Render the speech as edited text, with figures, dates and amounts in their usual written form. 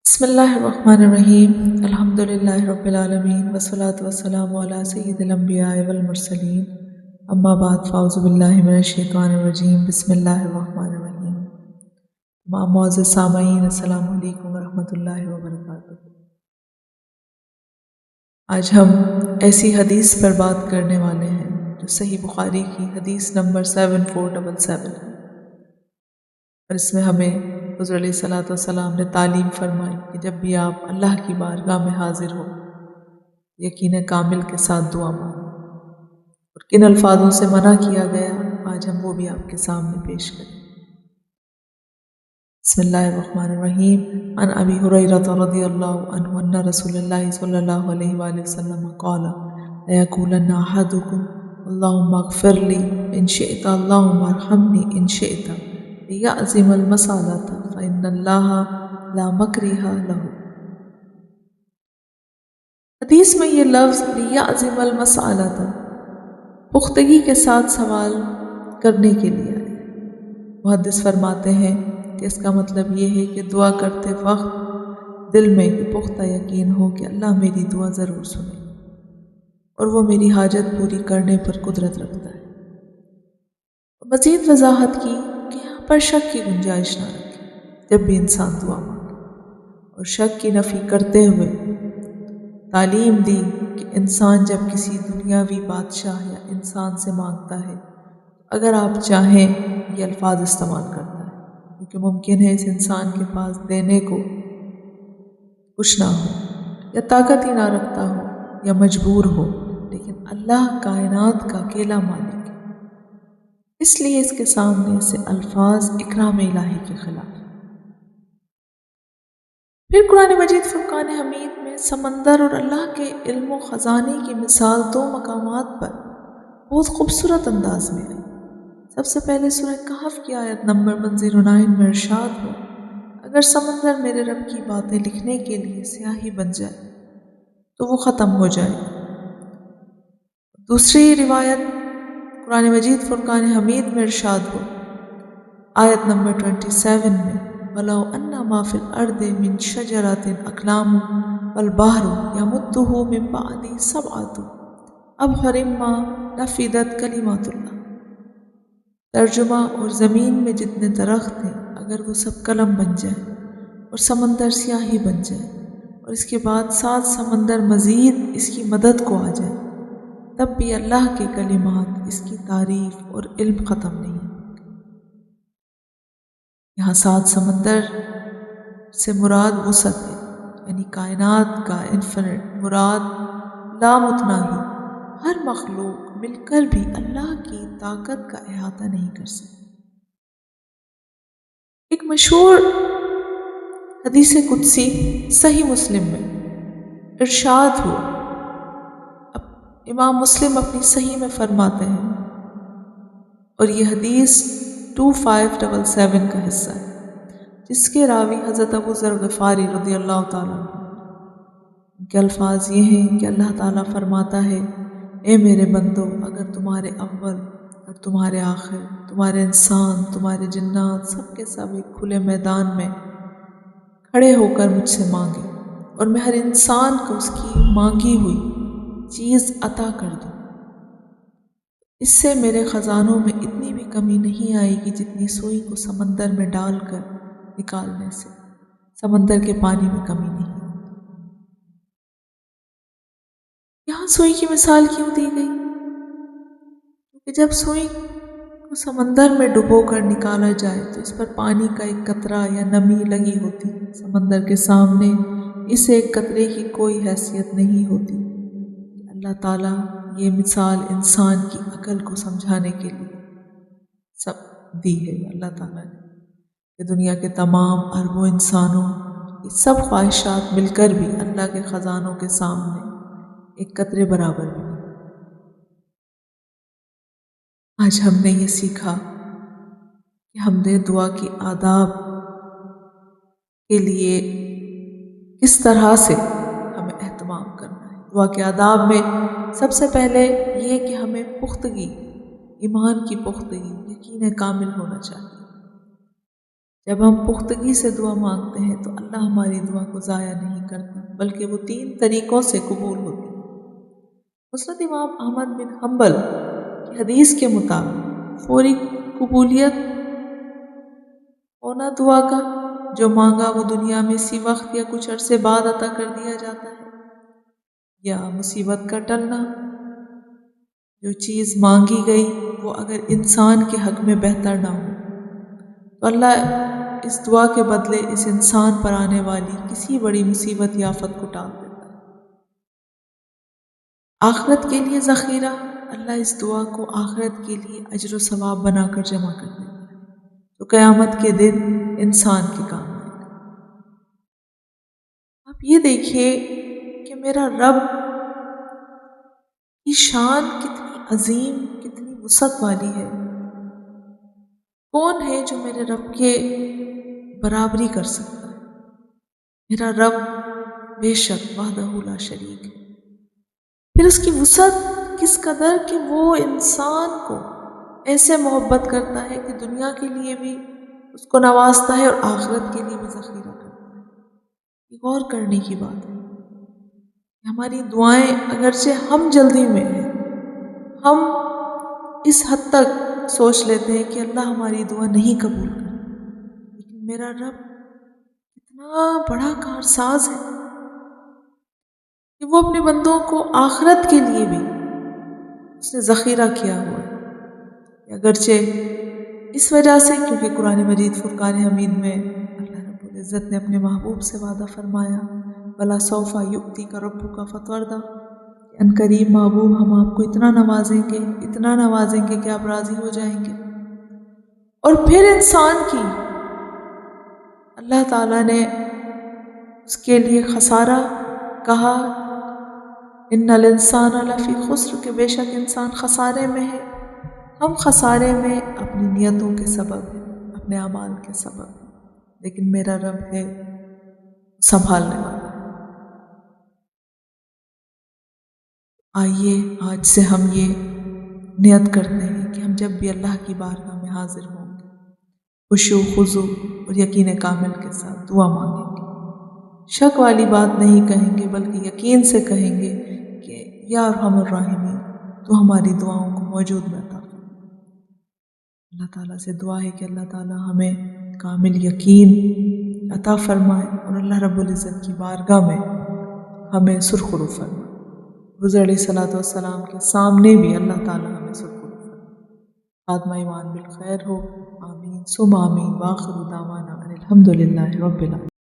بسم اللہ الرحمن الرحیم الحمد للہ رب العالمین والصلاة والسلام علی سید الانبیاء والمرسلین اما بعد فاعوذ باللہ من الشیطان الرجیم بسم اللہ الرحمن الرحیم معزز سامعین السلام علیکم ورحمۃ اللہ وبرکاتہ۔ آج ہم ایسی حدیث پر بات کرنے والے ہیں جو صحیح بخاری کی حدیث نمبر 7477 ہے، اور اس میں ہمیں حضور علیہ الصلوۃ والسلام نے تعلیم فرمائی کہ جب بھی آپ اللہ کی بارگاہ میں حاضر ہو یقین کامل کے ساتھ دعا مانگو، اور کن الفاظوں سے منع کیا گیا آج ہم وہ بھی آپ کے سامنے پیش کریں۔ بسم اللہ الرحمن الرحیم عن ابی ہریرہ رضی اللہ عنہ ان رسول اللہ صلی اللہ علیہ وآلہ وسلم قال لیقولن احدکم اللہم اغفر لی ان شئت اللہم ارحمنی ان شئت لیعظم المسالۃ فإن اللہ لا مکرہ لہ۔ حدیث میں یہ لفظ لیعظم المسالۃ پختگی کے ساتھ سوال کرنے کے لیے آیا۔ محدث فرماتے ہیں کہ اس کا مطلب یہ ہے کہ دعا کرتے وقت دل میں پختہ یقین ہو کہ اللہ میری دعا ضرور سنے اور وہ میری حاجت پوری کرنے پر قدرت رکھتا ہے۔ مزید وضاحت کی کہ یہاں پر شک کی گنجائش نہ رکھے جب بھی انسان دعا مانگے، اور شک کی نفی کرتے ہوئے تعلیم دی کہ انسان جب کسی دنیاوی بادشاہ یا انسان سے مانگتا ہے اگر آپ چاہیں یہ الفاظ استعمال کرتا ہے، کیونکہ ممکن ہے اس انسان کے پاس دینے کو کچھ نہ ہو یا طاقت ہی نہ رکھتا ہو یا مجبور ہو، لیکن اللہ کائنات کا اکیلا مالک ہے، اس لیے اس کے سامنے سے الفاظ اکرام الہی کے خلاف۔ پھر قرآن مجید فرقان حمید میں سمندر اور اللہ کے علم و خزانے کی مثال دو مقامات پر بہت خوبصورت انداز میں آئی۔ سب سے پہلے سورہ کہف کی آیت نمبر 109 میں ارشاد ہو اگر سمندر میرے رب کی باتیں لکھنے کے لیے سیاہی بن جائے تو وہ ختم ہو جائے۔ دوسری روایت قرآن مجید فرقان حمید میں ارشاد ہو آیت نمبر 27 میں وَلَوْ أَنَّ مَا فِي الْأَرْضِ مِنْ شَجَرَةٍ أَقْلَامٌ وَالْبَحْرُ يَمُدُّهُ مِنْ بَعْدِهِ سَبْعَةُ أَبْحُرٍ مَا نَفِدَتْ كَلِمَاتُ اللَّهِ۔ ترجمہ اور زمین میں جتنے درخت ہیں اگر وہ سب قلم بن جائیں اور سمندر سیاہی بن جائے اور اس کے بعد 7 سمندر مزید اس کی مدد کو آ جائے، تب بھی اللہ کے کلمات اس کی تعریف اور علم ختم نہیں۔ یہاں 7 سمندر سے مراد وسعت ہے، یعنی کائنات کا انفینٹ، مراد لامتناہی، ہر مخلوق مل کر بھی اللہ کی طاقت کا احاطہ نہیں کر سکتی۔ ایک مشہور حدیث قدسی صحیح مسلم میں ارشاد ہوا، امام مسلم اپنی صحیح میں فرماتے ہیں، اور یہ حدیث 2577 کا حصہ ہے، جس کے راوی حضرت ابو ذر غفاری رضی اللہ تعالیٰ عنہ۔ ان کے الفاظ یہ ہیں کہ اللہ تعالیٰ فرماتا ہے اے میرے بندو اگر تمہارے اول اور تمہارے آخر، تمہارے انسان، تمہارے جنات، سب کے سب ایک کھلے میدان میں کھڑے ہو کر مجھ سے مانگے اور میں ہر انسان کو اس کی مانگی ہوئی چیز عطا کر دوں، اس سے میرے خزانوں میں اتنی بھی کمی نہیں آئے گی جتنی سوئی کو سمندر میں ڈال کر نکالنے سے سمندر کے پانی میں کمی نہیں۔ یہاں سوئی کی مثال کیوں دی گئی؟ کہ جب سوئی کو سمندر میں ڈبو کر نکالا جائے تو اس پر پانی کا ایک قطرہ یا نمی لگی ہوتی، سمندر کے سامنے اس ایک قطرے کی کوئی حیثیت نہیں ہوتی۔ اللہ تعالیٰ یہ مثال انسان کی عقل کو سمجھانے کے لیے سب دی ہے۔ اللہ تعالیٰ نے کہ دنیا کے تمام اربوں انسانوں کی سب خواہشات مل کر بھی اللہ کے خزانوں کے سامنے ایک قطرے برابر بھی نہیں۔ آج ہم نے یہ سیکھا کہ ہم نے دعا کی آداب کے لیے کس طرح سے ہمیں اہتمام کرنا ہے۔ دعا کے آداب میں سب سے پہلے یہ کہ ہمیں پختگی، ایمان کی پختگی، یقین کامل ہونا چاہیے۔ جب ہم پختگی سے دعا مانگتے ہیں تو اللہ ہماری دعا کو ضائع نہیں کرتا، بلکہ وہ 3 طریقوں سے قبول ہوتی ہے۔ مسند امام احمد بن حنبل کی حدیث کے مطابق فوری قبولیت ہونا دعا کا، جو مانگا وہ دنیا میں اسی وقت یا کچھ عرصے بعد عطا کر دیا جاتا ہے، یا مصیبت کا ٹلنا، جو چیز مانگی گئی وہ اگر انسان کے حق میں بہتر نہ ہو تو اللہ اس دعا کے بدلے اس انسان پر آنے والی کسی بڑی مصیبت یا آفت کو ٹال دیتا ہے۔ آخرت کے لیے ذخیرہ، اللہ اس دعا کو آخرت کے لیے اجر و ثواب بنا کر جمع کر دیتا ہے، تو قیامت کے دن انسان کے کام آئے گا۔ آپ یہ دیکھیے کہ میرا رب کی شان کتنی عظیم، کتنی وسعت والی ہے۔ کون ہے جو میرے رب کے برابری کر سکتا ہے؟ میرا رب بے شک وحدہ لا شریک ہے۔ پھر اس کی وسعت کس قدر کہ وہ انسان کو ایسے محبت کرتا ہے کہ دنیا کے لیے بھی اس کو نوازتا ہے اور آخرت کے لیے بھی ذخیرہ کرتا ہے۔ یہ غور کرنے کی بات ہے۔ ہماری دعائیں اگرچہ ہم جلدی میں ہیں، ہم اس حد تک سوچ لیتے ہیں کہ اللہ ہماری دعا نہیں قبول کرتا، لیکن میرا رب اتنا بڑا کارساز ہے کہ وہ اپنے بندوں کو آخرت کے لیے بھی اس نے ذخیرہ کیا ہوا ہے۔ اگرچہ اس وجہ سے کیونکہ قرآن مجید فرقان حمید میں اللہ رب العزت نے اپنے محبوب سے وعدہ فرمایا وَلَا سَوْفَ يُؤْتِيكَ رَبُّكَ فَتَرْضَىٰ، ان قریب محبوب ہم آپ کو اتنا نوازیں گے، اتنا نوازیں گے کہ آپ راضی ہو جائیں گے۔ اور پھر انسان کی اللہ تعالیٰ نے اس کے لیے خسارہ کہا، ان الانسان لفی خسر، کہ بے شک انسان خسارے میں ہے۔ ہم خسارے میں اپنی نیتوں کے سبب ہیں، اپنے اعمال کے سبب ہیں، لیکن میرا رب ہے سنبھالنے والا۔ آئیے آج سے ہم یہ نیت کرتے ہیں کہ ہم جب بھی اللہ کی بارگاہ میں حاضر ہوں گے خشوع خضوع اور یقین کامل کے ساتھ دعا مانگیں گے، شک والی بات نہیں کہیں گے بلکہ یقین سے کہیں گے کہ یا ارحم الراحمین تو ہماری دعاؤں کو موجود میں عطا فرما۔ اللہ تعالیٰ سے دعا ہے کہ اللہ تعالیٰ ہمیں کامل یقین عطا فرمائے اور اللہ رب العزت کی بارگاہ میں ہمیں سرخرو فرمائے۔ حضور علیہ الصلوۃ والسلام کے سامنے بھی اللہ تعالیٰ ہمیں سرخرو فرمائے۔ خاتمہ ایمان بالخیر ہو، آمین ثم آمین، وآخر دعوانا ان الحمد للہ رب العالمین۔